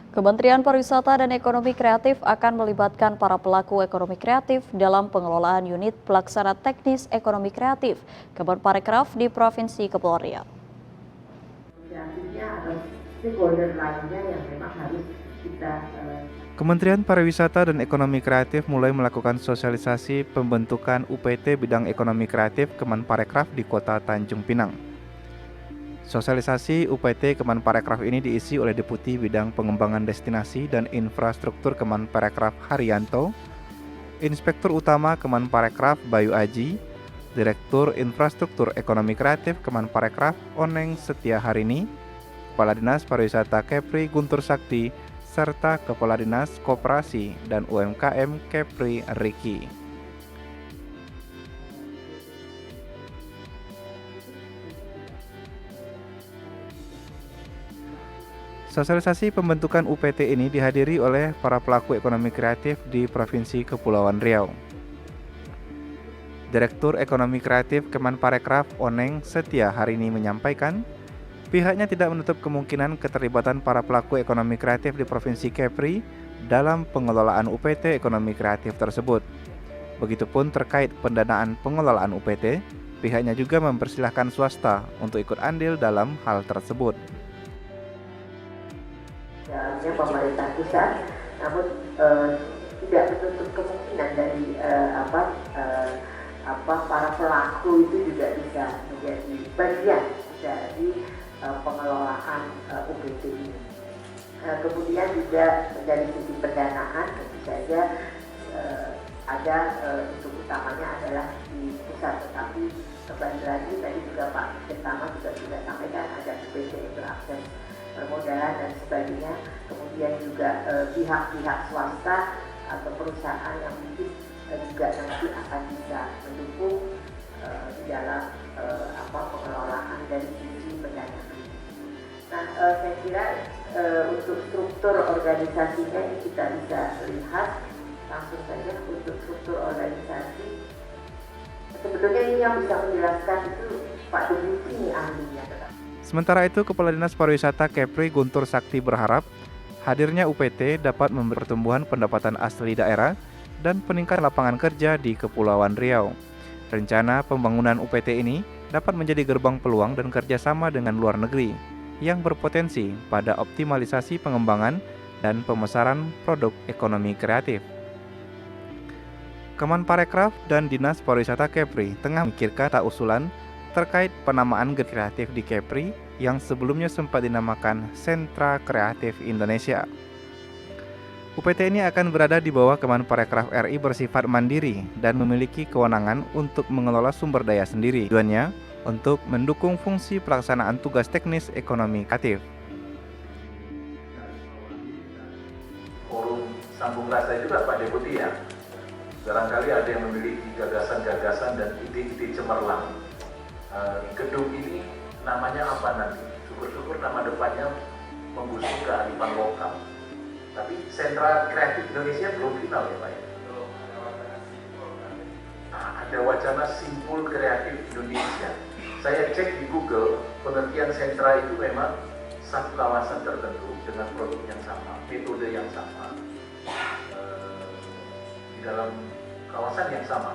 Kementerian Pariwisata dan Ekonomi Kreatif akan melibatkan para pelaku ekonomi kreatif dalam pengelolaan unit pelaksana teknis ekonomi kreatif Kemenparekraf di Provinsi Kepulauan Riau. Kreatifnya atau stakeholder lainnya yang memang harus kita Kementerian Pariwisata dan Ekonomi Kreatif mulai melakukan sosialisasi pembentukan UPT bidang ekonomi kreatif Kemenparekraf di Kota Tanjung Pinang. Sosialisasi UPT Kemenparekraf ini diisi oleh Deputi Bidang Pengembangan Destinasi dan Infrastruktur Kemenparekraf Haryanto, Inspektur Utama Kemenparekraf Bayu Aji, Direktur Infrastruktur Ekonomi Kreatif Kemenparekraf Oneng Setia Harini, Kepala Dinas Pariwisata Kepri Guntur Sakti, serta Kepala Dinas Koperasi dan UMKM Kepri Riki. Sosialisasi pembentukan UPT ini dihadiri oleh para pelaku ekonomi kreatif di Provinsi Kepulauan Riau. Direktur Ekonomi Kreatif Kemenparekraf Oneng Setia Harini menyampaikan, pihaknya tidak menutup kemungkinan keterlibatan para pelaku ekonomi kreatif di Provinsi Kepri dalam pengelolaan UPT ekonomi kreatif tersebut. Begitupun terkait pendanaan pengelolaan UPT, pihaknya juga mempersilahkan swasta untuk ikut andil dalam hal tersebut. Dalamnya pemerintah pusat, namun tidak menutup kemungkinan dari para pelaku itu juga bisa menjadi bagian dari pengelolaan UPT ini. Kemudian juga dari sisi pendanaan tentu saja ada untuk utamanya adalah di pusat, tetapi kembali lagi tadi juga Pak Pertama juga sudah sampaikan ada UPT untuk akses permodalan dan sebagainya. Kemudian juga pihak-pihak swasta atau perusahaan yang mungkin juga nanti akan bisa mendukung di dalam pengelolaan dari sisi pendanaan. Nah, saya kira untuk struktur organisasinya ini kita bisa lihat langsung saja. Untuk struktur organisasi sebetulnya ini yang bisa menjelaskan itu Pak Deputi ini ahlinya. Sementara itu, Kepala Dinas Pariwisata Kepri Guntur Sakti berharap hadirnya UPT dapat memberi pertumbuhan pendapatan asli daerah dan peningkatan lapangan kerja di Kepulauan Riau. Rencana pembangunan UPT ini dapat menjadi gerbang peluang dan kerjasama dengan luar negeri yang berpotensi pada optimalisasi pengembangan dan pemasaran produk ekonomi kreatif. Kemenparekraf dan Dinas Pariwisata Kepri tengah memikirkan usulan terkait penamaan kreatif di Kepri yang sebelumnya sempat dinamakan Sentra Kreatif Indonesia. UPT ini akan berada di bawah Kemenparekraf RI bersifat mandiri dan memiliki kewenangan untuk mengelola sumber daya sendiri. Tujuannya untuk mendukung fungsi pelaksanaan tugas teknis ekonomi kreatif. Forum sambung rasa juga Pak Deputi ya. Barangkali ada yang memiliki gagasan-gagasan dan ide-ide cemerlang. Gedung ini namanya apa nanti? Syukur-syukur nama depannya membusuk kearifan lokal. Tapi Sentra Kreatif Indonesia belum final ya Pak ya? Ada wacana Simpul Kreatif Indonesia. Saya cek di Google, pengertian sentra itu memang satu kawasan tertentu dengan produk yang sama, metode yang sama, di dalam kawasan yang sama.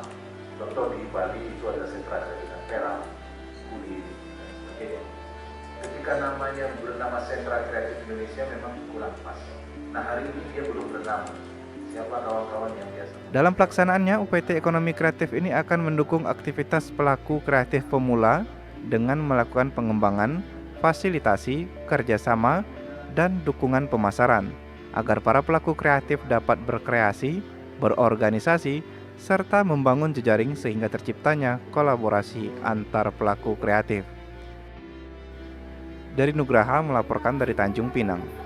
Contoh di Bali itu ada sentra dengan Perak, Budi, dan sebagainya. Ketika namanya bernama Sentra Kreatif Indonesia memang kurang pas. Nah hari ini dia belum bernama. Siapa kawan-kawan yang biasa? Dalam pelaksanaannya, UPT Ekonomi Kreatif ini akan mendukung aktivitas pelaku kreatif pemula dengan melakukan pengembangan, fasilitasi, kerjasama, dan dukungan pemasaran, agar para pelaku kreatif dapat berkreasi, berorganisasi, serta membangun jejaring sehingga terciptanya kolaborasi antar pelaku kreatif. Dari Nugraha melaporkan dari Tanjung Pinang.